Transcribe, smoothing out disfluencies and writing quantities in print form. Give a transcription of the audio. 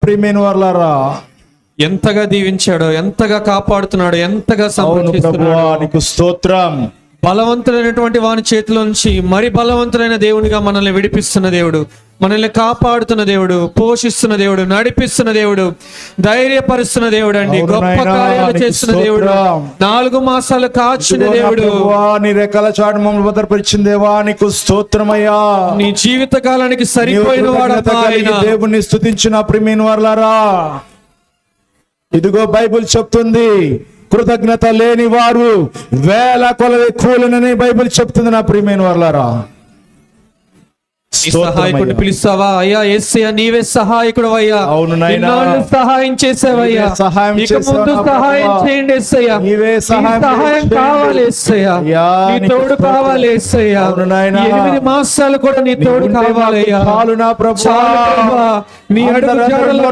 ప్రియమైన వారలారా, ఎంతగా దీవించాడో, ఎంతగా కాపాడుతున్నాడో, ఎంతగా అవును ప్రభువా, సంరక్షిస్తున్నాడో. నీకు స్తోత్రం. బలవంతుడైనటువంటి వాని చేతిలో నుంచి మరి బలవంతుడైన దేవునిగా మనల్ని విడిపిస్తున్న దేవుడు, మనల్ని కాపాడుతున్న దేవుడు, పోషిస్తున్న దేవుడు, నడిపిస్తున్న దేవుడు, ధైర్యపరుస్తున్న దేవుడు అండి. అవును గొప్ప నాయనా, కార్యాలు నీకు చేస్తున్న దేవుడు, స్తోత్రం. 4 మాసాలు కాచిన ఇదిగో నా దేవుడు. ప్రభువా, నీ రెక్కల చాటు మమ్మల్ని భద్రపరిచిన దేవా, నీకు స్తోత్రమయ్యా. నీ జీవిత కాలానికి నీవు సరిపోయిన కృతజ్ఞత వాడు కలిగి దేవుణ్ణి స్తుతించిన ప్రియమైన వారలారా, ఇదిగో బైబిల్ చెప్తుంది, కృతజ్ఞత లేని వారు వేల కొలది కూలినని బైబిల్ చెప్తుంది నా ప్రియమైన వారలారా. సహాయకుడు పిలుస్తావా అయ్యా? యేసయ్యా, నీవే సహాయకుడు అయ్యా. అవును నాయనా, సహాయం చేసావయ్యా, నీవే సహాయం ఇక చేసావు ముందు నా సహాయం ప్రభువా. చేయండి యేసయ్యా. నీవే నీ సహాయం సహాయం చేయండి. కావాలి యేసయ్యా, అయ్యా, నీ నీకు తోడు స్తోత్రం. కావాలి యేసయ్యా. అవును నాయనా, 8 మాసాలు కూడా నీ తోడు నీవుంటే కావాలయ్యా. మాకు చాలు నా ప్రభువా. చాలు ప్రభువా. నీ అడుగు అందరం జాడల్లో